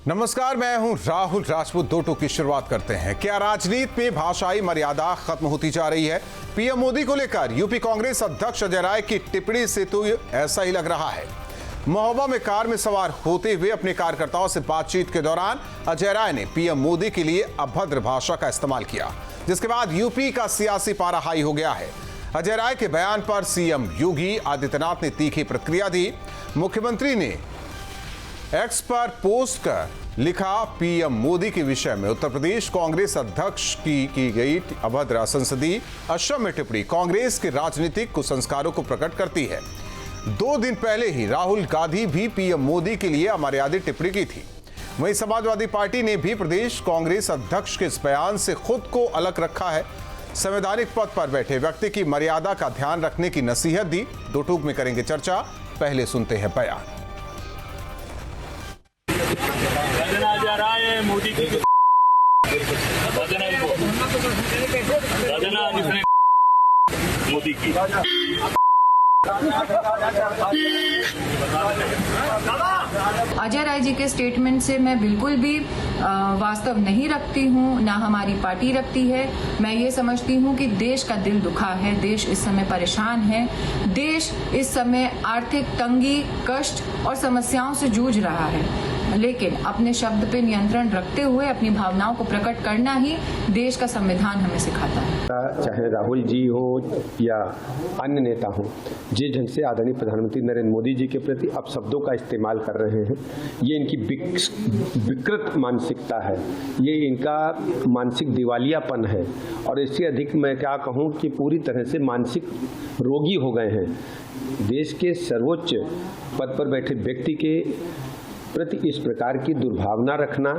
नमस्कार, मैं हूं राहुल राजपूत। दो टूक की शुरुआत करते हैं। क्या राजनीति में भाषाई मर्यादा खत्म होती जा रही है? पीएम मोदी को लेकर यूपी कांग्रेस अध्यक्ष अजय राय की टिप्पणी से तो ऐसा ही लग रहा है। महोबा में कार में सवार होते हुए अपने कार्यकर्ताओं से बातचीत के दौरान अजय राय ने पीएम मोदी के लिए अभद्र भाषा का इस्तेमाल किया, जिसके बाद यूपी का सियासी पारा हाई हो गया है। अजय राय के बयान पर सीएम योगी आदित्यनाथ ने तीखी प्रतिक्रिया दी। मुख्यमंत्री ने एक्स पर पोस्ट कर लिखा, पीएम मोदी के विषय में उत्तर प्रदेश कांग्रेस अध्यक्ष की गई अभद्र असंसदीय अक्षम्य टिप्पणी कांग्रेस के राजनीतिक कुसंस्कारों को प्रकट करती है। 2 दिन पहले ही राहुल गांधी भी पीएम मोदी के लिए अमर्यादित टिप्पणी की थी। वहीं समाजवादी पार्टी ने भी प्रदेश कांग्रेस अध्यक्ष के इस बयान से खुद को अलग रखा है। संवैधानिक पद पर बैठे व्यक्ति की मर्यादा का ध्यान रखने की नसीहत दी। दो टूक में करेंगे चर्चा। पहले सुनते हैं बयान। मोदी की मोदी की अजय राय जी के स्टेटमेंट से मैं बिल्कुल भी वास्तव नहीं रखती हूँ, ना हमारी पार्टी रखती है। मैं ये समझती हूँ कि देश का दिल दुखा है, देश इस समय परेशान है, देश इस समय आर्थिक तंगी, कष्ट और समस्याओं से जूझ रहा है। लेकिन अपने शब्द पे नियंत्रण रखते हुए अपनी भावनाओं को प्रकट करना ही देश का संविधान हमें सिखाता है। चाहे राहुल जी हो या अन्य नेता हो, जिस ढंग से आदरणीय प्रधानमंत्री नरेंद्र मोदी जी के प्रति अपशब्दों का इस्तेमाल कर रहे हैं, ये इनकी विकृत मानसिकता है, ये इनका मानसिक दिवालियापन है। और इससे अधिक मैं क्या कहूँ कि पूरी तरह से मानसिक रोगी हो गए हैं। देश के सर्वोच्च पद पर बैठे व्यक्ति के प्रति इस प्रकार की दुर्भावना रखना,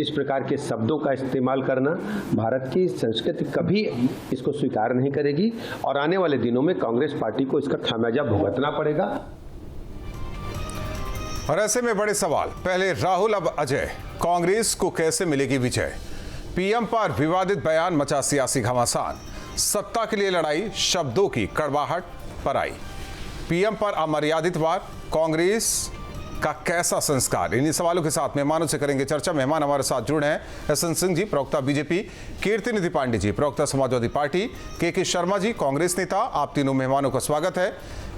इस प्रकार के शब्दों का इस्तेमाल करना, भारत की संस्कृति कभी इसको स्वीकार नहीं करेगी और आने वाले दिनों में कांग्रेस पार्टी को इसका खामियाजा भुगतना पड़ेगा। और ऐसे में बड़े सवाल, पहले राहुल अब अजय, कांग्रेस को कैसे मिलेगी विजय? पीएम पर विवादित बयान मचा सियासी घमासान। सत्ता के लिए लड़ाई, शब्दों की कड़वाहट पर आई। पीएम पर अमर्यादित वार, कांग्रेस का कैसा संस्कार? इन्हीं सवालों के साथ मेहमानों से करेंगे चर्चा। मेहमान हमारे साथ जुड़े हैं एसएन सिंह जी, प्रवक्ता बीजेपी, कीर्तिनिधि पांडे जी, प्रवक्ता समाजवादी पार्टी, के शर्मा जी, कांग्रेस नेता। आप तीनों मेहमानों का स्वागत है।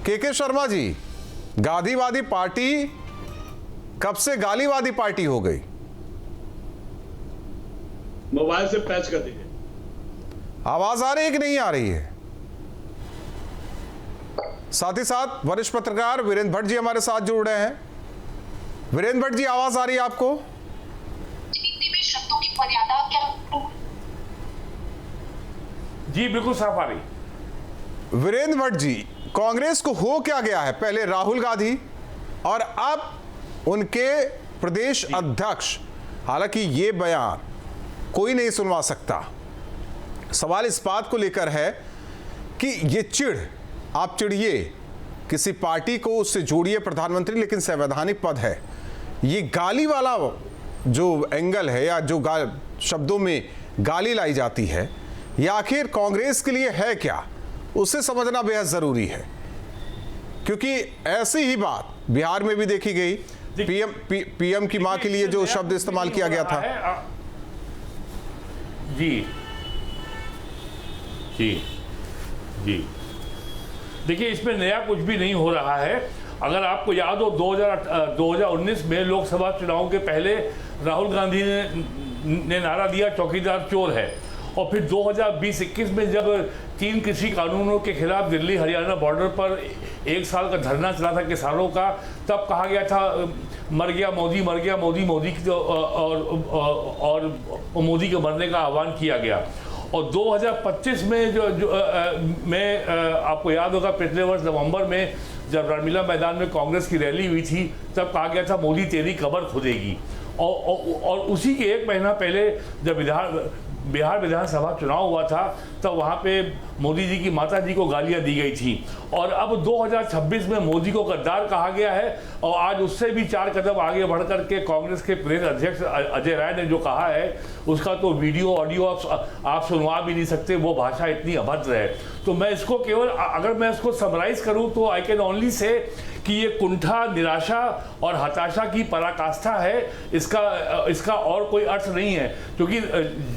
के शर्मा जी, गांधीवादी पार्टी कब से गालीवादी पार्टी हो गई? मोबाइल से पैच कर दीजिए। आवाज आ रही है कि नहीं आ रही है? साथ ही साथ वरिष्ठ पत्रकार वीरेंद्र भट्ट जी हमारे साथ जुड़ रहे हैं। वीरेंद्र भट्ट जी, आवाज आ रही है आपको? शब्दों की मर्यादा क्या? जी बिल्कुल साफ आ रही। वीरेंद्र भट्ट जी, कांग्रेस को हो क्या गया है? पहले राहुल गांधी और अब उनके प्रदेश अध्यक्ष। हालांकि ये बयान कोई नहीं सुनवा सकता। सवाल इस बात को लेकर है कि ये चिढ़, आप चिढ़िए, किसी पार्टी को उससे जोड़िए प्रधानमंत्री, लेकिन संवैधानिक पद है। ये गाली वाला जो एंगल है या जो शब्दों में गाली लाई जाती है, या आखिर कांग्रेस के लिए है क्या, उसे समझना बेहद जरूरी है। क्योंकि ऐसी ही बात बिहार में भी देखी गई। पीएम की मां के लिए जो शब्द इस्तेमाल किया गया था। जी जी जी, देखिए इसमें नया कुछ भी नहीं हो रहा है। अगर आपको याद हो 2019 में लोकसभा चुनाव के पहले राहुल गांधी ने नारा दिया चौकीदार चोर है, और फिर 2020-21 में जब 3 कृषि कानूनों के खिलाफ दिल्ली हरियाणा बॉर्डर पर 1 साल का धरना चला था किसानों का, तब कहा गया था मर गया मोदी, मर गया मोदी, मोदी और मोदी के मरने का आह्वान किया गया। और 2025 में में आपको याद होगा पिछले वर्ष नवंबर में जब रामलीला मैदान में कांग्रेस की रैली हुई थी, तब कहा गया था मोदी तेरी कब्र खुदेगी। और उसी के 1 महीना पहले जब बिहार विधानसभा चुनाव हुआ था तब वहाँ पे मोदी जी की माता जी को गालियाँ दी गई थी, और अब 2026 में मोदी को गद्दार कहा गया है। और आज उससे भी 4 कदम आगे बढ़ करके कांग्रेस के प्रदेश अध्यक्ष अजय राय ने जो कहा है उसका तो वीडियो ऑडियो आप सुनवा भी नहीं सकते, वो भाषा इतनी अभद्र है। तो मैं इसको केवल अगर मैं इसको समराइज करूं तो आई कैन ओनली से कि ये कुंठा, निराशा और हताशा की पराकाष्ठा है, इसका और कोई अर्थ नहीं है। क्योंकि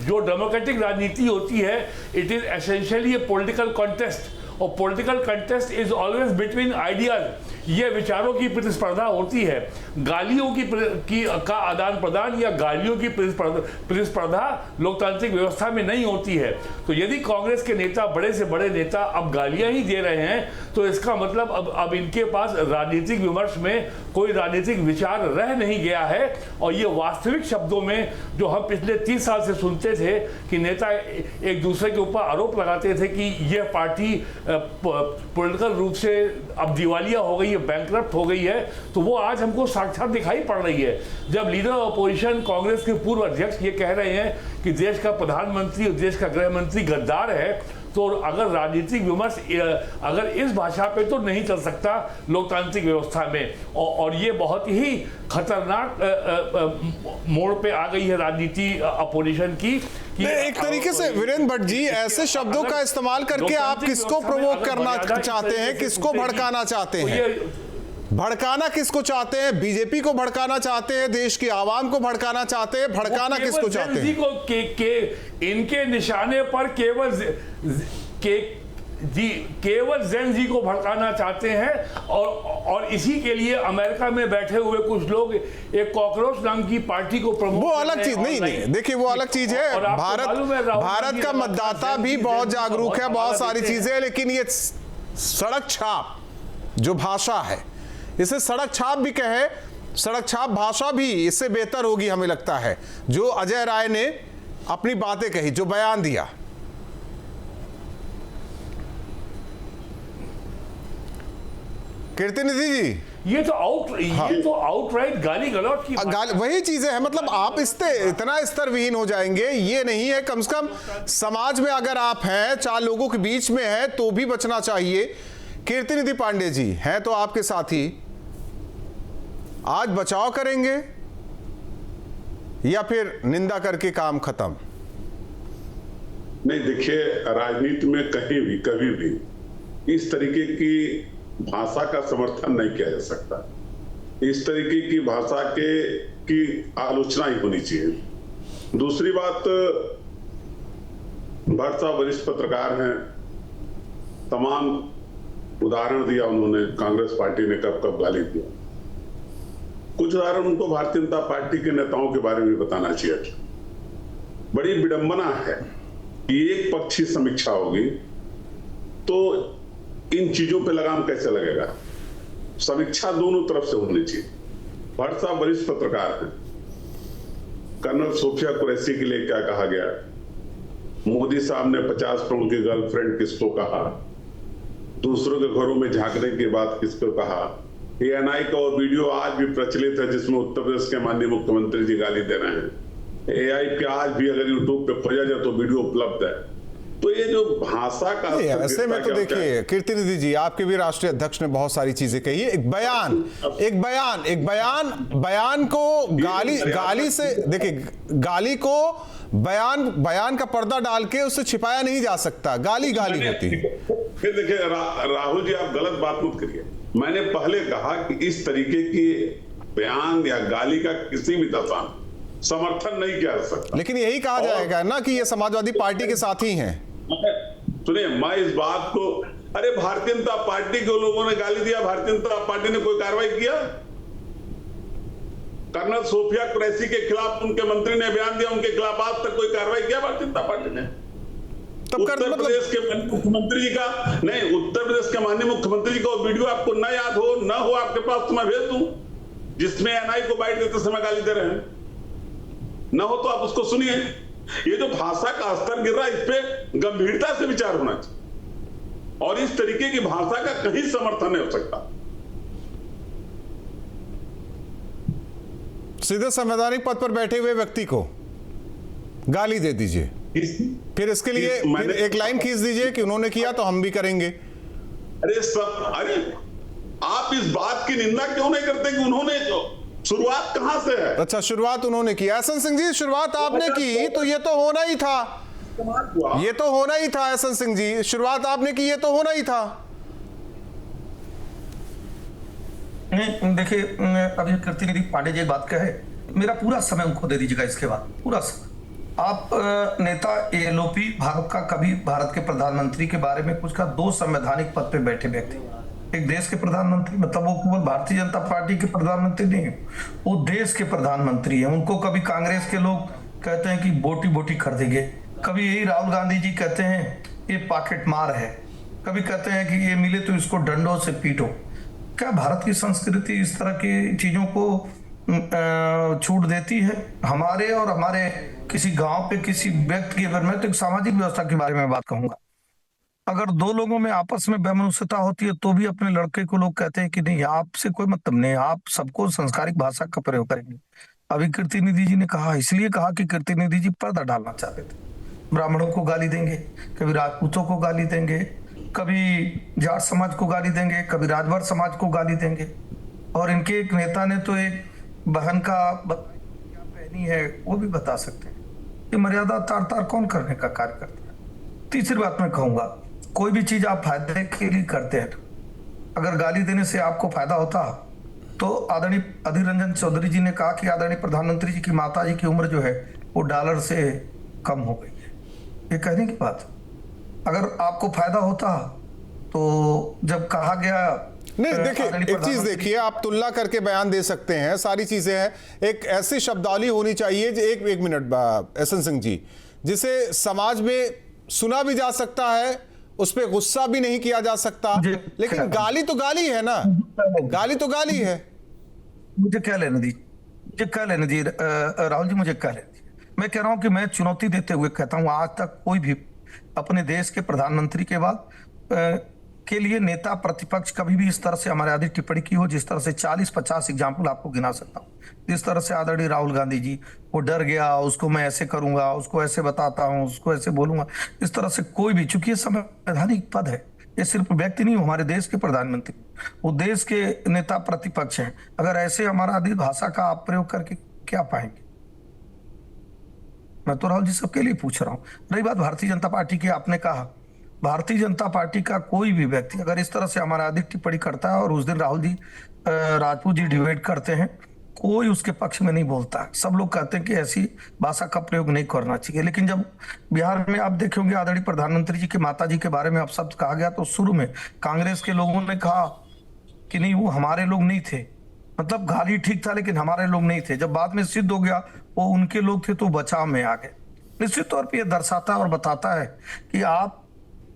जो डेमोक्रेटिक राजनीति होती है it is essentially a political contest, और political contest is always between ideas. ये विचारों की प्रतिस्पर्धा होती है, गालियों का आदान प्रदान या गालियों की प्रतिस्पर्धा लोकतांत्रिक व्यवस्था में नहीं होती है। तो यदि कांग्रेस के नेता, बड़े से बड़े नेता अब गालियां ही दे रहे हैं तो इसका मतलब अब इनके पास राजनीतिक विमर्श में कोई राजनीतिक विचार रह नहीं गया है। और ये वास्तविक शब्दों में जो हम पिछले 30 साल से सुनते थे कि नेता एक दूसरे के ऊपर आरोप लगाते थे कि यह पार्टी पॉलिटिकल रूप से अब दिवालिया हो गई है, बैंकरप्ट हो गई है, तो वो आज हमको साक्षात दिखाई पड़ रही है। जब लीडर ऑफ अपोजिशन कांग्रेस के पूर्व अध्यक्ष ये कह रहे हैं कि देश का प्रधानमंत्री और देश का गृह मंत्री गद्दार है, तो अगर राजनीतिक विमर्श अगर इस भाषा पे तो नहीं चल सकता लोकतांत्रिक व्यवस्था में। और ये बहुत ही खतरनाक मोड़ पे आ गई है राजनीति अपोजिशन की। एक तरीके से वीरेंद्र भट्ट जी, ऐसे शब्दों का इस्तेमाल करके आप किसको प्रोवोक करना चाहते हैं, किसको भड़काना चाहते हैं? भड़काना किसको चाहते हैं? बीजेपी को भड़काना चाहते हैं, देश की आवाम को भड़काना चाहते हैं, भड़काना किसको चाहते हैं? इनके निशाने पर केवल जेन जी को भड़काना चाहते हैं। और इसी के लिए अमेरिका में बैठे हुए कुछ लोग एक कॉकरोच नाम की पार्टी को प्रमोट, वो अलग चीज नहीं, देखिए वो अलग चीज है। भारत का मतदाता भी बहुत जागरूक है, बहुत सारी चीजें, लेकिन ये सड़क छाप जो भाषा है, इसे सड़क छाप भी कहे, सड़क छाप भाषा भी इससे बेहतर होगी हमें लगता है। जो अजय राय ने अपनी बातें कही, जो बयान दिया, कीर्तिनिधि जी, ये तो आउटराइट गाली गलौज की वही चीजें है। मतलब आप इतना स्तर विहीन हो जाएंगे, ये नहीं है। कम से कम समाज में अगर आप हैं, 4 लोगों के बीच में है तो भी बचना चाहिए। कीर्तिनिधि पांडे जी हैं तो आपके साथी, आज बचाव करेंगे या फिर निंदा करके काम खत्म? नहीं, देखिए, राजनीति में कहीं भी कभी भी इस तरीके की भाषा का समर्थन नहीं किया जा सकता। इस तरीके की भाषा की आलोचना ही होनी चाहिए। दूसरी बात, भट्ट साहब वरिष्ठ पत्रकार हैं, तमाम उदाहरण दिया उन्होंने, कांग्रेस पार्टी ने कब कब गाली दिया। कुछ उदाहरण उनको भारतीय जनता पार्टी के नेताओं के बारे में बताना चाहिए। बड़ी विडंबना है कि एक पक्षी समीक्षा होगी तो इन चीजों पे लगाम कैसे लगेगा? समीक्षा दोनों तरफ से होनी चाहिए। भट्ट साहब वरिष्ठ पत्रकार हैं, कर्नल सोफिया कुरैशी के लिए क्या कहा गया, मोदी साहब ने 50 करोड़ की गर्लफ्रेंड किसको कहा, दूसरों के घरों में झांकने की बात किसको कहा। एएनआई का और वीडियो आज भी प्रचलित है जिसमें उत्तर प्रदेश के माननीय मुख्यमंत्री जी गाली दे रहे हैं। एआई पे आज भी अगर यूट्यूब पे खोजा जाए तो वीडियो उपलब्ध है। तो ये जो भाषा का ऐसे में तो देखिए कीर्तिनिधि जी, आपके भी राष्ट्रीय अध्यक्ष ने बहुत सारी चीजें कही है। एक बयान को गाली से, देखिए गाली को बयान का पर्दा डाल के उससे छिपाया नहीं जा सकता। गाली होती है। फिर देखिए राहुल जी, आप गलत बात मत करिए। मैंने पहले कहा कि इस तरीके की बयान या गाली का किसी भी दफा समर्थन नहीं किया जा सकता। लेकिन यही कहा जाएगा ना कि ये समाजवादी पार्टी के साथी हैं। सुनिए, मैं इस बात को, अरे भारतीय जनता पार्टी के लोगों ने गाली दिया, भारतीय जनता पार्टी ने कोई कार्रवाई किया? कर्नल सोफिया कुरैशी के खिलाफ उनके मंत्री ने बयान दिया, उनके खिलाफ आज तक कोई कार्रवाई किया भारतीय जनता पार्टी ने? उत्तर प्रदेश के मुख्यमंत्री जी का नहीं, उत्तर प्रदेश के माननीय मुख्यमंत्री जी का वीडियो आपको न याद हो, न हो आपके पास, तो मैं भेज दूं, जिसमें एनआई को बाइट देते समय गाली दे रहे हैं। न हो तो आप उसको सुनिए। ये जो भाषा का स्तर गिर रहा है, इस पे गंभीरता से विचार होना चाहिए, और इस तरीके की भाषा का कहीं समर्थन नहीं हो सकता। सीधे संवैधानिक पद पर बैठे हुए व्यक्ति को गाली दे दीजिए। फिर इसके लिए फिर एक लाइन खींच दीजिए कि उन्होंने किया तो हम भी करेंगे। अरे आप इस बात की निंदा क्यों नहीं करते कि उन्होंने शुरुआत कहां से है? अच्छा, शुरुआत उन्होंने की। एहसन सिंह जी, शुरुआत आपने की तो ये तो होना ही था, ये तो होना ही था। एहसन सिंह जी, शुरुआत आपने की, ये तो होना ही था। नहीं देखिए, अभी कीर्ति पांडे जी बात कहे, मेरा पूरा समय उनको दे दीजिएगा इसके बाद, पूरा समय। आप नेता एलओपी भारत का, कभी भारत के प्रधानमंत्री के बारे में कुछ का, 2 संवैधानिक पद पे बैठे व्यक्ति, एक देश के प्रधानमंत्री, मतलब वो केवल भारतीय जनता पार्टी के प्रधानमंत्री नहीं है, वो देश के प्रधानमंत्री है। उनको कभी कांग्रेस के लोग कहते हैं कि बोटी बोटी कर देंगे, कभी यही राहुल गांधी जी कहते हैं ये पॉकेट मार है, कभी कहते हैं कि ये मिले तो इसको डंडों से पीटो। क्या भारत की संस्कृति इस तरह की चीजों को छूट देती है? हमारे और हमारे किसी गांव पे किसी व्यक्ति की, अगर मैं तो एक सामाजिक व्यवस्था के बारे में बात कहूंगा, अगर 2 लोगों में आपस में वैमनस्यता होती है तो भी अपने लड़के को लोग कहते हैं कि नहीं, आपसे कोई मतलब नहीं, आप सबको संस्कारिक भाषा का प्रयोग करेंगे। अभी कीर्ति निधि जी ने कहा, इसलिए कहा कि कीर्ति निधि जी पर्दा डालना चाहते थे, ब्राह्मणों को गाली देंगे, कभी राजपूतों को गाली देंगे, कभी जाट समाज को गाली देंगे, कभी राजभर समाज को गाली देंगे। और इनके एक नेता ने तो एक बहन का क्या पहनी है वो भी बता सकते हैं। ये मर्यादा तार तार कौन करने का कार्य करता है? तीसरी बात मैं कहूंगा, कोई भी चीज आप फायदे के लिए करते हैं, अगर गाली देने से आपको फायदा होता तो आदरणीय अधीर रंजन चौधरी जी ने कहा कि आदरणीय प्रधानमंत्री जी की माता जी की उम्र जो है वो $1 से कम हो गई है। ये कहने की बात, अगर आपको फायदा होता तो जब कहा गया नहीं, देखिए एक चीज देखिए, आप तुलना करके बयान दे सकते हैं, सारी चीजें हैं, एक ऐसी शब्दावली होनी चाहिए, एक मिनट एहसन सिंह जी, जिसे समाज में सुना भी जा सकता है, उस पर गुस्सा भी नहीं किया जा सकता, लेकिन गाली तो गाली है ना, गाली तो गाली है। मुझे क्या लेना दीजिए राहुल जी, मुझे क्या लेना दीजिए। मैं कह रहा हूं कि मैं चुनौती देते हुए कहता हूं, आज तक कोई भी अपने देश के प्रधानमंत्री के बाद के लिए नेता प्रतिपक्ष कभी भी इस तरह से हमारे आदि टिप्पणी की हो, जिस तरह से 40-50 एग्जाम्पल आपको गिना सकता हूँ। जिस तरह से आदरणीय राहुल गांधी जी, वो डर गया, उसको मैं ऐसे करूंगा, उसको ऐसे बताता हूँ, उसको ऐसे बोलूंगा, इस तरह से कोई भी, चूंकि ये संवैधानिक पद है, ये सिर्फ व्यक्ति नहीं, हमारे देश के प्रधानमंत्री, वो देश के नेता प्रतिपक्ष हैं, अगर ऐसे हमारा आदि भाषा का आप प्रयोग करके क्या पाएंगे? मैं तो राहुल जी सबके लिए पूछ रहा हूँ। रही बात भारतीय जनता पार्टी की, आपने कहा भारतीय जनता पार्टी का कोई भी व्यक्ति अगर इस तरह से हमारा अधिक टिप्पणी करता है, और उस दिन राहुल जी राजपूत जी डिबेट करते हैं, कोई उसके पक्ष में नहीं बोलता है, सब लोग कहते हैं कि ऐसी भाषा का प्रयोग नहीं करना चाहिए। लेकिन जब बिहार में आप देखेंगे आदरणीय प्रधानमंत्री जी के माता जी के बारे में अब शब्द कहा गया, तो शुरू में कांग्रेस के लोगों ने कहा कि नहीं वो हमारे लोग नहीं थे, मतलब गाली ठीक था लेकिन हमारे लोग नहीं थे। जब बाद में सिद्ध हो गया वो उनके लोग थे तो बचाव में आ गए। निश्चित तौर पर यह दर्शाता और बताता है कि आप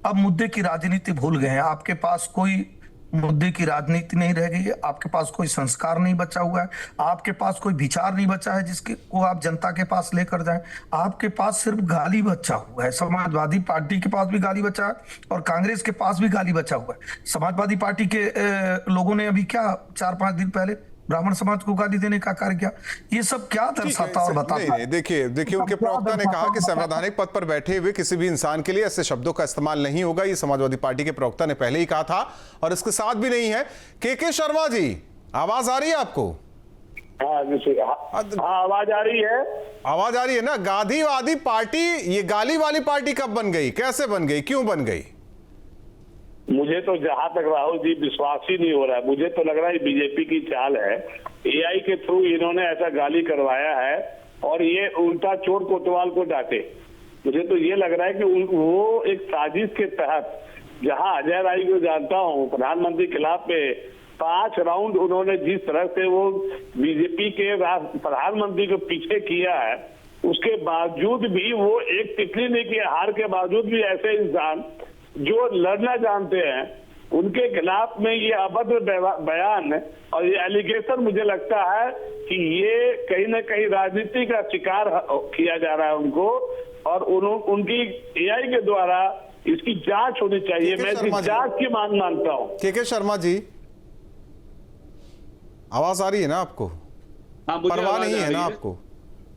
अब मुद्दे की राजनीति भूल गए हैं, आपके पास कोई मुद्दे की राजनीति नहीं रह गई है, आपके पास कोई संस्कार नहीं बचा हुआ है, आपके पास कोई विचार नहीं बचा है जिसके को आप जनता के पास लेकर जाएं, आपके पास सिर्फ गाली बचा हुआ है। समाजवादी पार्टी के पास भी गाली बचा है और कांग्रेस के पास भी गाली बचा हुआ है। समाजवादी पार्टी के लोगों ने अभी क्या 4-5 दिन पहले ब्राह्मण समाज को गाली देने का कार्य किया। ये सब क्या दर्शाता और बताता है? देखिए उनके प्रवक्ता ने कहा कि संवैधानिक पद पर बैठे हुए किसी भी इंसान के लिए ऐसे शब्दों का इस्तेमाल नहीं होगा। ये समाजवादी पार्टी के प्रवक्ता ने पहले ही कहा था और इसके साथ भी नहीं है। के शर्मा जी, आवाज आ रही है आपको? हाँ, आवाज आ रही है। आवाज आ रही है ना। गांधीवादी पार्टी ये गाली वाली पार्टी कब बन गई, कैसे बन गई, क्यों बन गई? मुझे तो जहां तक राहुल जी विश्वास ही नहीं हो रहा है। मुझे तो लग रहा है बीजेपी की चाल है, एआई के थ्रू इन्होंने ऐसा गाली करवाया है और ये उल्टा चोर कोतवाल को डांटे। मुझे तो ये लग रहा है कि वो एक साजिश के तहत, जहां अजय राय को जानता हूं, प्रधानमंत्री के खिलाफ में 5 राउंड उन्होंने जिस तरह से वो बीजेपी के प्रधानमंत्री को पीछे किया है, उसके बावजूद भी वो एक टिप्पणी नहीं किया। हार के बावजूद भी ऐसे इंसान जो लड़ना जानते हैं उनके खिलाफ में ये अभद्र बयान और ये एलिगेशन, मुझे लगता है कि ये कहीं ना कहीं राजनीति का शिकार किया जा रहा है उनको, और उनकी एआई के द्वारा इसकी जांच होनी चाहिए। मैं इसकी जांच की मांग मानता हूं। के शर्मा जी, आवाज आ रही है ना आपको? हाँ, परवाह नहीं है ना आपको?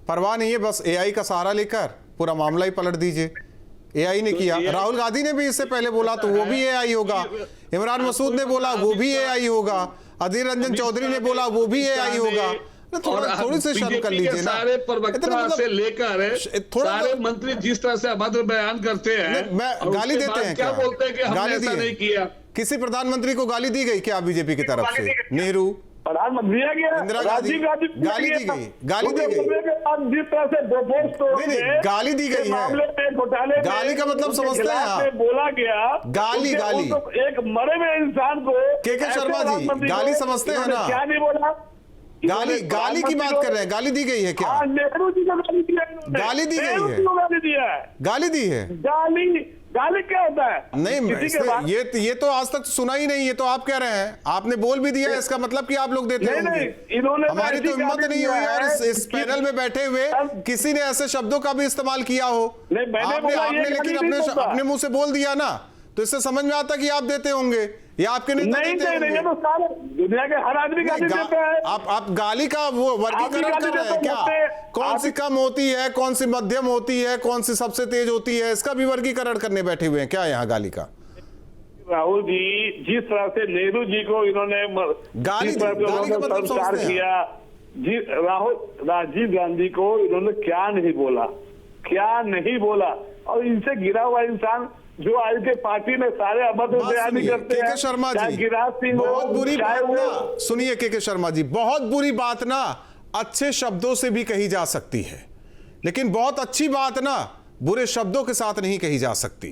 परवाह नहीं है बस एआई का सहारा लेकर? पूरा मामला ही पलट दीजिए। एआई ने किया, राहुल गांधी ने भी इससे पहले बोला तो वो भी एआई होगा, इमरान मसूद ने बोला वो भी एआई होगा, अधीर रंजन चौधरी ने बोला वो भी एआई होगा। थोड़ी सी शर्म कर लीजिए ना। सारे प्रवक्ता से लेकर सारे मंत्री जिस तरह से अभद्र बयान करते हैं, मैं गाली देते हैं क्या बोलते हैं कि हमने ऐसा नहीं किया। किसी प्रधानमति को गाली दी गई क्या बीजेपी की तरफ से? नेहरू, प्रधानमंत्री इंदिरा गांधी, गाली दी गई, गाली दी गई, जिस तरह से गाली दी गई है। घोटाले, गाली का मतलब समझते हैं आप? बोला गया गाली, गाली एक मरे हुए इंसान को के शर्मा जी गाली समझते हैं ना? क्या नहीं बोला? गाली, गाली की बात कर रहे हैं, गाली दी गई है क्या? नेहरू जी को गाली दिया, गाली दी गई है, गाली दिया है, गाली दी है। गाली क्या होता है? नहीं, ये तो आज तक सुना ही नहीं, ये तो आप कह रहे हैं, आपने बोल भी दिया है, इसका मतलब कि आप लोग देते होंगे। इन्होंने हमारी तो हिम्मत नहीं हुई यार इस पैनल में बैठे हुए किसी ने ऐसे शब्दों का भी इस्तेमाल किया हो। आपने लेकिन अपने मुंह से बोल दिया ना, तो इससे समझ में आता कि आप देते होंगे या आपके नेता देते होंगे। तो सारे दुनिया के हर आदमी गाली देता है। आप गाली का वो वर्गीकरण कर रहे हैं क्या? कौन सी कम होती है, कौन सी मध्यम होती है, कौन सी सबसे तेज होती है, इसका भी वर्गीकरण करने बैठे हुए हैं क्या यहाँ गाली का? राहुल जी, जिस तरह से नेहरू जी को इन्होंने गाली किया, राजीव गांधी को इन्होंने क्या नहीं बोला, क्या नहीं बोला, और इनसे गिरा हुआ इंसान जो आज के पार्टी में सारे अभद्र बयान करते हैं। शर्मा जी, गिरिराज सिंह, बहुत बुरी बात ना, सुनिए के शर्मा जी, बहुत बुरी बात ना अच्छे शब्दों से भी कही जा सकती है, लेकिन बहुत अच्छी बात ना बुरे शब्दों के साथ नहीं कही जा सकती।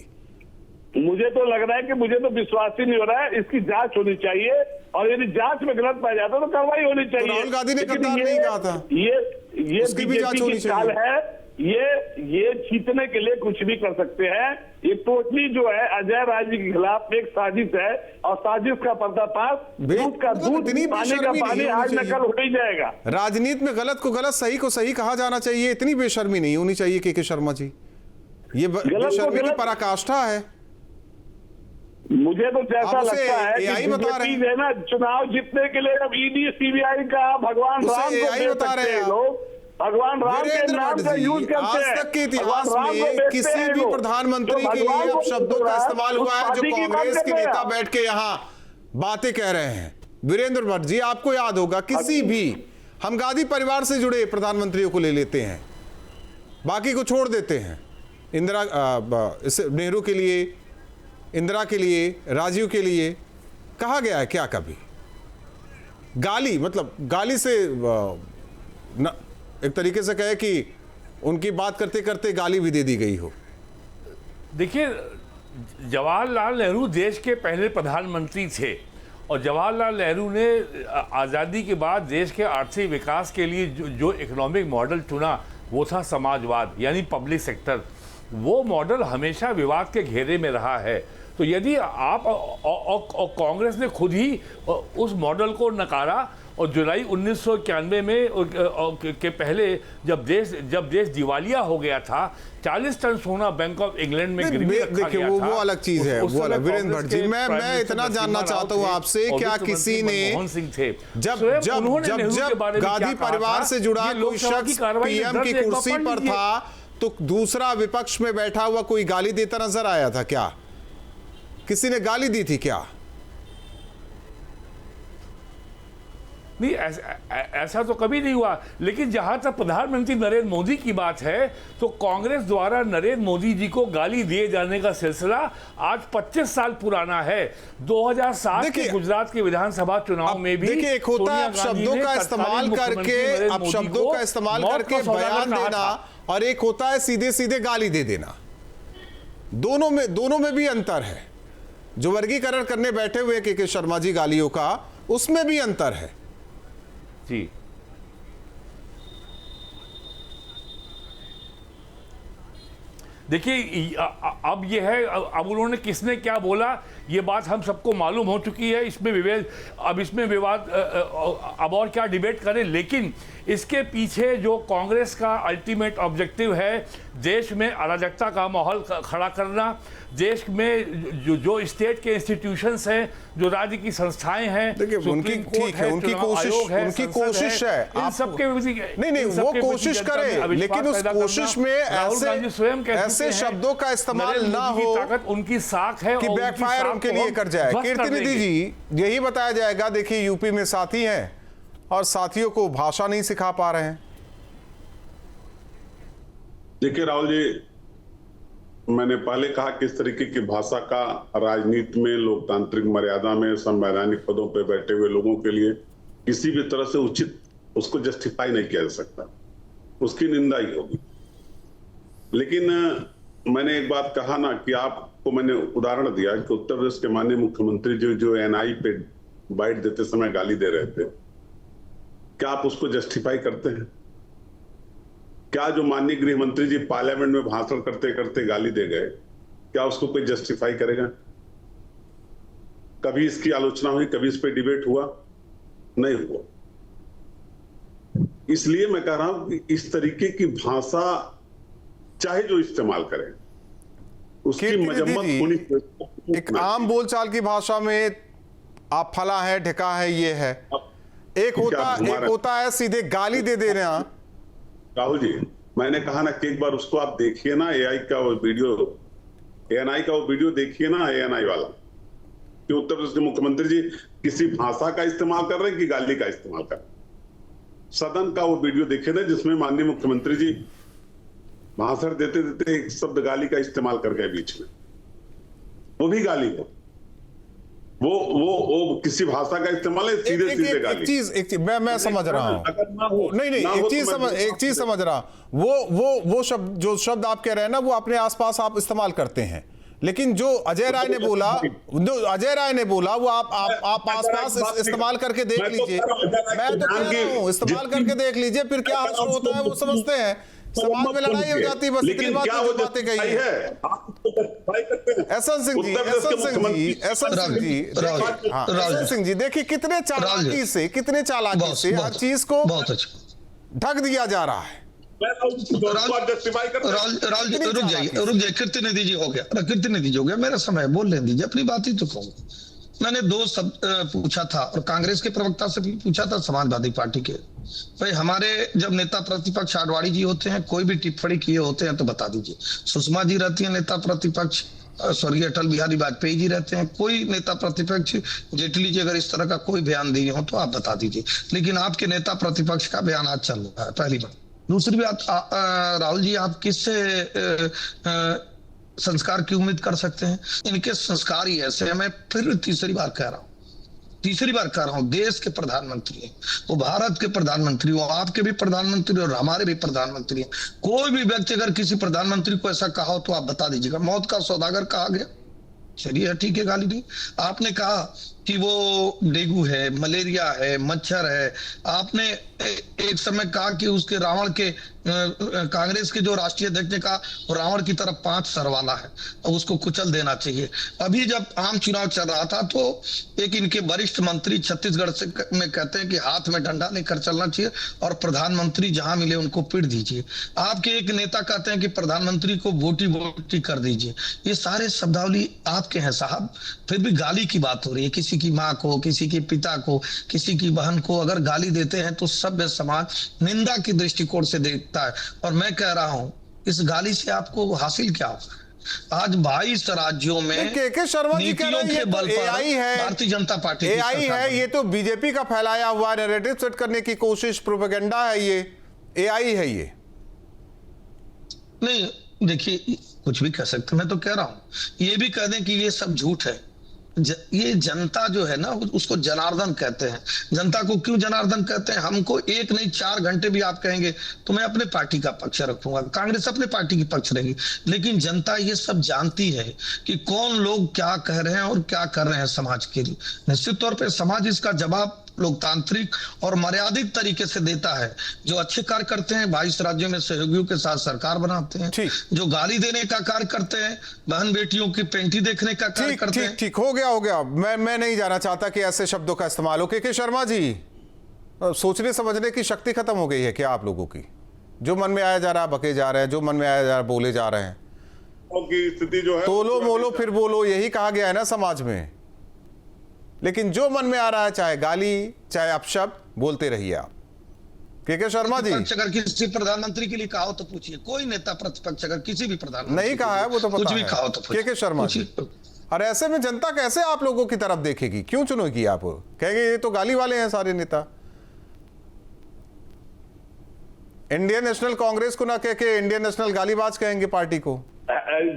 मुझे तो लग रहा है कि मुझे तो विश्वास ही नहीं हो रहा है। इसकी जांच होनी चाहिए, और यदि जांच में गलत पाया जाता तो कार्रवाई होनी चाहिए। राहुल गांधी ने कतार नहीं कहा था, ये उसकी भी जांच होनी चाल है। ये जीतने के लिए कुछ भी कर सकते हैं। ये टोटली जो है अजय राय जी के खिलाफ एक साजिश है, और साजिश का पर्दाफाश, दूध का दूध, पानी का पानी, आज न कल हो ही जाएगा। राजनीति में गलत को गलत, सही को सही कहा जाना चाहिए, इतनी बेशर्मी नहीं होनी चाहिए के शर्मा जी। ये बेशर्मी की पराकाष्ठा है। मुझे तो जैसा लगता है कि बीजेपी है ना, चुनाव जीतने के लिए अब ईडी सीबीआई का भगवान राम को दे सकते हैं लोग, भगवान राम के नाम का यूज करते हैं। आज तक के इतिहास में किसी भी प्रधानमंत्री के लिए अब शब्दों का इस्तेमाल हुआ है जो कांग्रेस के नेता बैठ के यहाँ बातें कह रहे हैं। वीरेंद्र भट्ट जी, आपको याद होगा किसी भी, हम गांधी परिवार से जुड़े प्रधानमंत्रियों को ले लेते हैं, बाकी को छोड़ देते हैं, नेहरू के लिए, इंदिरा के लिए, राजीव के लिए कहा गया है क्या कभी? गाली, मतलब गाली से एक तरीके से कहे कि उनकी बात करते करते गाली भी दे दी गई हो। देखिए, जवाहरलाल नेहरू देश के पहले प्रधानमंत्री थे, और जवाहरलाल नेहरू ने आज़ादी के बाद देश के आर्थिक विकास के लिए जो इकोनॉमिक मॉडल चुना वो था समाजवाद, यानी पब्लिक सेक्टर। वो मॉडल हमेशा विवाद के घेरे में रहा है। तो यदि आप और कांग्रेस ने खुद ही उस मॉडल को नकारा, और जुलाई 1991 में के पहले जब देश दिवालिया हो गया था, 40 टन सोना बैंक ऑफ इंग्लैंड में गिरवी रखा गया था। वो अलग चीज है, वो अलग। वीरेंद्र भट्ट जी, मैं इतना जानना चाहता हूं आपसे, क्या किसी ने मनमोहन सिंह थे, जब गांधी परिवार से जुड़ा कोई शख्स पीएम की कुर्सी पर था तो दूसरा विपक्ष में बैठा हुआ कोई गाली देता नजर आया था क्या? किसी ने गाली दी थी क्या? नहीं, ऐसा तो कभी नहीं हुआ। लेकिन जहां तक प्रधानमंत्री नरेंद्र मोदी की बात है, तो कांग्रेस द्वारा नरेंद्र मोदी जी को गाली दिए जाने का सिलसिला आज 25 साल पुराना है। 2007 के गुजरात के विधानसभा चुनाव में भी देखिए, एक होता है शब्दों का इस्तेमाल करके, अब शब्दों का इस्तेमाल करके बयान देना, और एक होता है सीधे सीधे गाली दे देना। दोनों में भी अंतर है। जो वर्गीकरण करने बैठे हुए के शर्मा जी गालियों का, उसमें भी अंतर है जी। देखिए, अब ये है, अब उन्होंने किसने क्या बोला ये बात हम सबको मालूम हो चुकी है। इसमें विवाद अब और क्या डिबेट करें, लेकिन इसके पीछे जो कांग्रेस का अल्टीमेट ऑब्जेक्टिव है देश में अराजकता का माहौल खड़ा करना, देश में जो स्टेट के इंस्टीट्यूशंस हैं, जो राज्य की संस्थाएं हैं, देखिए उनकी ठीक है, उनकी कोशिश है इन सब के नहीं वो कोशिश करे, लेकिन उस कोशिश में ऐसे शब्दों का इस्तेमाल ना हो ताकत उनकी साख है कि बैकफायर उनके लिए कर जाए। कीर्तिनिधि जी, यही बताया जाएगा। देखिए यूपी में साथी हैं और साथियों को भाषा नहीं सिखा पा रहे हैं। देखिए राहुल जी, मैंने पहले कहा किस तरीके की भाषा का राजनीति में, लोकतांत्रिक मर्यादा में, संवैधानिक पदों पर बैठे हुए लोगों के लिए किसी भी तरह से उचित, उसको जस्टिफाई नहीं किया जा सकता, उसकी निंदा ही होगी। लेकिन मैंने एक बात कहा ना कि आपको मैंने उदाहरण दिया कि उत्तर प्रदेश के माननीय मुख्यमंत्री जो एनआई पे बाइट देते समय गाली दे रहे थे, क्या आप उसको जस्टिफाई करते हैं? क्या जो माननीय गृह मंत्री जी पार्लियामेंट में भाषण करते करते गाली दे गए, क्या उसको कोई जस्टिफाई करेगा? कभी इसकी आलोचना हुई, कभी इस पे डिबेट हुआ? नहीं हुआ। इसलिए मैं कह रहा हूं कि इस तरीके की भाषा चाहे जो इस्तेमाल करें, उसकी मजम्मत होनी। एक आम बोलचाल की भाषा में आप फला है, ढका है, ये है। एक होता है सीधे गाली दे देना। राहुल जी, मैंने कहा ना कि एक बार उसको आप देखिए ना, एआई का वो वीडियो, एएनआई का वो वीडियो देखिए ना, एएनआई वाला, कि उत्तर प्रदेश के मुख्यमंत्री जी किसी भाषा का इस्तेमाल कर रहे हैं कि गाली का इस्तेमाल कर रहे हैं। सदन का वो वीडियो देखिए ना, जिसमें माननीय मुख्यमंत्री जी भाषण देते देते एक शब्द गाली का इस्तेमाल कर गए बीच में, वो भी गाली है। वो किसी भाषा का इस्तेमाल है, सीधे गाली। एक चीज मैं समझ रहा हूँ। नहीं एक चीज समझ रहा हूँ। वो शब्द, जो शब्द आप कह रहे हैं ना, वो अपने आसपास आप इस्तेमाल करते हैं, लेकिन जो अजय राय ने बोला, वो आप आसपास इस्तेमाल करके देख लीजिए। मैं तो कह रहा हूँ इस्तेमाल करके देख लीजिए, फिर क्या हासिल होता है वो समझते हैं। समाज में लड़ाई हो जाती है, बस इतनी बातें कही है। एसएन सिंह जी, देखिए कितने चालाकी से हर चीज को ढक दिया जा रहा है। रुक जाइए, कीर्तिनिधि जी हो गया, मेरा समय बोलने दीजिए, अपनी बात ही तो कहूंगा। मैंने दो शब्द पूछा था और कांग्रेस के प्रवक्ता से भी पूछा था, समाजवादी पार्टी के। भाई हमारे जब नेता प्रतिपक्ष आडवाणी जी होते हैं, कोई भी टिप्पणी किए होते हैं तो बता दीजिए। सुषमा जी रहती है नेता प्रतिपक्ष, स्वर्गीय अटल बिहारी वाजपेयी जी रहते हैं, कोई नेता प्रतिपक्ष, जेटली जी अगर इस तरह का कोई बयान दिए हो तो आप बता दीजिए। लेकिन आपके नेता प्रतिपक्ष का बयान आज चल रहा है, पहली बात। दूसरी बात, राहुल जी आप किससे संस्कार की उम्मीद कर सकते हैं? इनके संस्कार ही ऐसे हैं। मैं फिर तीसरी बार कह रहा हूं, देश के प्रधानमंत्री हैं, वो भारत के प्रधानमंत्री, वो आपके भी प्रधानमंत्री और हमारे भी प्रधानमंत्री हैं। कोई भी व्यक्ति अगर किसी प्रधानमंत्री को ऐसा कहा हो तो आप बता दीजिएगा। मौत का सौदागर कहा गया, चलिए ठीक है, गाली दी। आपने कहा कि वो डेंगू है, मलेरिया है, मच्छर है। आपने एक समय कहा कि उसके रावण के, कांग्रेस के जो राष्ट्रीय अध्यक्ष ने कहा रावण की तरफ 5 सर वाला है, उसको कुचल देना चाहिए। अभी जब आम चुनाव चल रहा था तो एक इनके वरिष्ठ मंत्री छत्तीसगढ़ से में कहते हैं कि हाथ में डंडा लेकर चलना चाहिए और प्रधानमंत्री जहां मिले उनको पीट दीजिए। आपके एक नेता कहते हैं कि प्रधानमंत्री को वोटी कर दीजिए। ये सारे शब्दावली आपके हैं साहब, फिर भी गाली की बात हो रही है। किसी की माँ को, किसी के पिता को, किसी की बहन को अगर गाली देते हैं तो सभ्य समाज निंदा के दृष्टिकोण से देखता है। और मैं कह रहा हूं इस गाली से आपको हासिल क्या होगा? आज 22 राज्यों में के शर्मा जी कह रहे हैं तो एआई है, भारतीय जनता पार्टी एआई है, ये तो बीजेपी का फैलाया हुआ नैरेटिव सेट करने की कोशिश, प्रोपेगेंडा है, ये एआई है। ये नहीं, देखिए कुछ भी कह सकते, मैं तो कह रहा हूं ये भी कह दें कि ये सब झूठ है। ये जनता जो है ना, उसको जनार्दन कहते हैं। जनता को क्यों जनार्दन कहते हैं? हमको 1 नहीं 4 घंटे भी आप कहेंगे तो मैं अपने पार्टी का पक्ष रखूंगा, कांग्रेस अपने पार्टी की पक्ष रहेगी। लेकिन जनता ये सब जानती है कि कौन लोग क्या कह रहे हैं और क्या कर रहे हैं समाज के लिए। निश्चित तौर पर समाज इसका जवाब लोकतांत्रिक और मर्यादित तरीके से देता है। जो अच्छे कार्य करते हैं 22 राज्यों में सहयोगियों के साथ सरकार बनाते हैं, जो गाली देने का कार्य करते हैं, बहन बेटियों की पेंटी देखने का कार्य करते हैं। ठीक हो गया। मैं नहीं जाना चाहता कि ऐसे शब्दों का इस्तेमाल हो। के शर्मा जी, सोचने समझने की शक्ति खत्म हो गई है क्या आप लोगों की? जो मन में आया जा रहा है बके जा रहे हैं, जो मन में आया जा रहा है बोले जा रहे हैं। की स्थिति जो है, तोलो मोलो फिर बोलो, यही कहा गया है ना समाज में। लेकिन जो मन में आ रहा है, चाहे गाली चाहे अपशब्द, बोलते रहिए आप। के शर्मा जी, अगर किसी प्रधानमंत्री के लिए कहा हो तो पूछिए, कोई नेता प्रतिपक्ष अगर किसी भी प्रधानमंत्री नहीं कहा है वो तो पता कुछ भी है। कहा हो तो के शर्मा जी, और ऐसे में जनता कैसे आप लोगों की तरफ देखेगी? क्यों चुनोगी आप? कहेंगे ये तो गाली वाले हैं सारे नेता। इंडियन नेशनल कांग्रेस को ना कह के इंडियन नेशनल गालीबाज कहेंगे पार्टी को।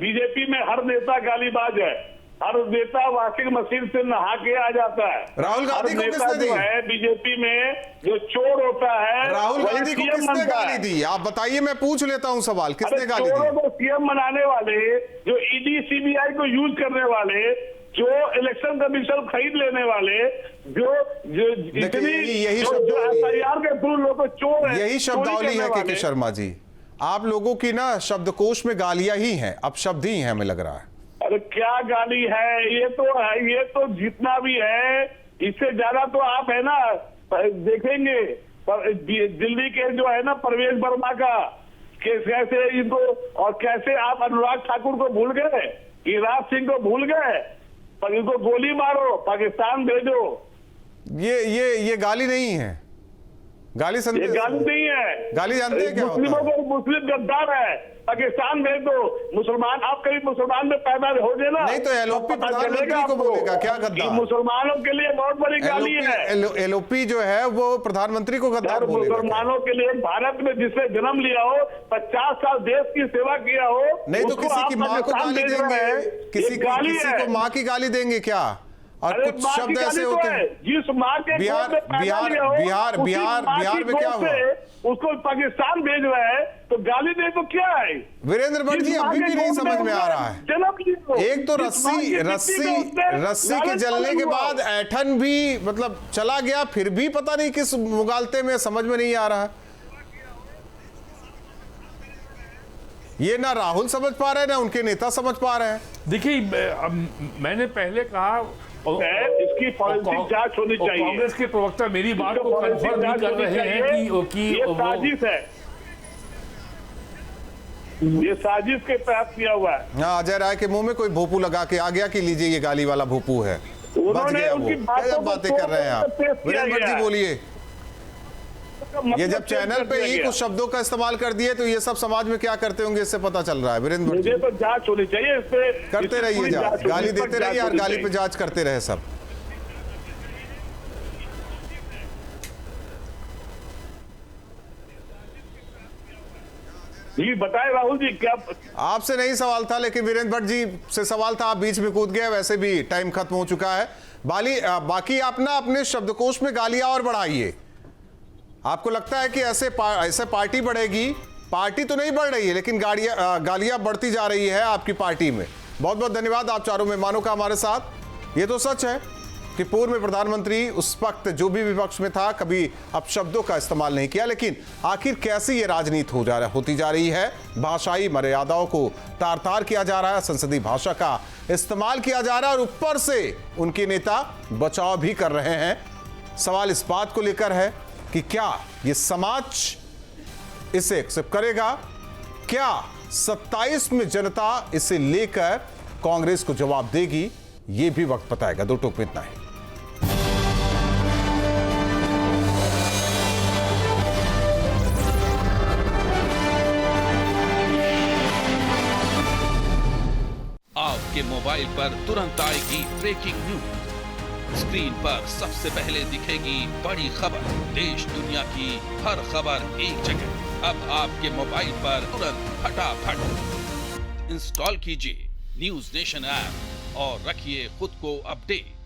बीजेपी में हर नेता गालीबाज है, हर नेता वॉशिंग मशीन से नहा के आ जाता है। राहुल गांधी को नेता किसने दी? जो है बीजेपी में जो चोर होता है, राहुल वही गांधी को सीएम किसने बनता गाली है। दी? आप बताइए, मैं पूछ लेता हूं सवाल, किसने गाली चोरों दी? को सीएम बनाने वाले, जो ईडी सीबीआई को यूज करने वाले, जो इलेक्शन कमीशन खरीद लेने वाले, जो इतनी यही एफआईआर के थ्रू लोग चोर है, यही शब्दावली है के शर्मा जी। आप लोगों की ना शब्दकोश में गालियां ही हैं, अपशब्द ही हैं, हमें लग रहा है। अरे क्या गाली है ये तो जितना भी है, इससे ज्यादा तो आप है ना देखेंगे दिल्ली के जो है ना परवेज वर्मा का कैसे इनको, और कैसे आप अनुराग ठाकुर को भूल गए, गिरिराज सिंह को भूल गए, पर इनको गोली मारो, पाकिस्तान भेजो। ये गाली नहीं है, गाली ये गाली नहीं है। गाली जानते हैं क्या होता मुस्लिमों है? को मुस्लिम गद्दार है, पाकिस्तान भेज दो। मुसलमान, आप कभी मुसलमान में पैदा हो गए ना, नहीं तो एलओपी पता प्रधानमंत्री चलेगा को आपको बोलेगा क्या गद्दार? मुसलमानों के लिए बहुत बड़ी गाली है। एलओपी जो है वो प्रधानमंत्री को गद्दार बोलेगा। मुसलमानों के लिए भारत में जिसने जन्म लिया हो, 50 साल देश की सेवा किया हो, नहीं तो उसको किसी आप की माँ को पाकिस्तान गाली भेज रहे देंगे, हैं। किसी ये गाली किसी है। को माँ की गाली देंगे क्या? और अरे कुछ माँ की शब्द गाली ऐसे तो होते है, हैं। जिस माँ के बिहार- गोद में पैदा बिहार- लिया हो, बिहार- उसी बिहार- माँ बिहार की में क्या गोद हुआ? से उसको पाकिस्तान भेज रहा है, तो गाली दे तो क्या है? वीरेंद्र भट्ट जी, जिस माँ अभी के भी नहीं गोद समझ में आ उसने रहा है। जन्म लिया हो, एक तो जिस माँ की रस्सी मिट्टी में उसने रस्सी के लालच जलने के पाला हुआ। बाद ऐठन भी मतलब चला गया, फिर भी पता नहीं किस मुगालते में, समझ में नहीं आ रहा है। ये ना राहुल समझ पा रहे हैं, ना उनके नेता समझ पा रहे हैं। देखिए, मैंने पहले कहा इसकी फॉरेंसिक जांच होनी चाहिए। कांग्रेस के प्रवक्ता मेरी बात को कंफर्म नहीं कर रहे हैं कि ये साजिश है, ये साजिश के तहत किया हुआ है। हाँ, अजय राय के मुंह में कोई भोपू लगा के आ गया कि लीजिए ये गाली वाला भोपू है, बच उन्होंने गया वो। उनकी बातों क्या को बातें कर रहे हैं आप? पेश किया वीरेंद्र भट्ट गया जी है। बोलिए। ये जब चैनल पे ही कुछ शब्दों का इस्तेमाल कर दिए तो ये सब समाज में क्या करते होंगे इससे पता चल रहा है। वीरेंद्र भट्ट जी, मुझे तो जांच होनी चाहिए इस पे, करते रहिए जांच, गाली देते रहिए और गाली पे जांच करते रहे सब। जी बताए राहुल जी, क्या आपसे नहीं सवाल था, लेकिन वीरेंद्र भट्ट जी से सवाल था, आप बीच में कूद गए। वैसे भी टाइम खत्म हो चुका है। बाकी आप ना अपने शब्दकोश में गालियां और बढ़ाइए। आपको लगता है कि ऐसे पार्टी बढ़ेगी? पार्टी तो नहीं बढ़ रही है, लेकिन गालियां बढ़ती जा रही है आपकी पार्टी में। बहुत बहुत धन्यवाद आप चारों मेहमानों का हमारे साथ। ये तो सच है कि पूर्व में प्रधानमंत्री उस वक्त जो भी विपक्ष में था कभी अपशब्दों का इस्तेमाल नहीं किया, लेकिन आखिर कैसी ये राजनीति होती जा रही है? भाषाई मर्यादाओं को तार तार किया जा रहा है, संसदीय भाषा का इस्तेमाल किया जा रहा है और ऊपर से उनके नेता बचाव भी कर रहे हैं। सवाल इस बात को लेकर है कि क्या ये समाज इसे एक्सेप्ट करेगा? क्या 27 में जनता इसे लेकर कांग्रेस को जवाब देगी? ये भी वक्त बताएगा। दो टोक में इतना ही। आपके मोबाइल पर तुरंत आएगी ब्रेकिंग न्यूज। स्क्रीन पर सबसे पहले दिखेगी बड़ी खबर। देश दुनिया की हर खबर एक जगह। अब आपके मोबाइल पर तुरंत फटाफट इंस्टॉल कीजिए न्यूज नेशन ऐप और रखिए खुद को अपडेट।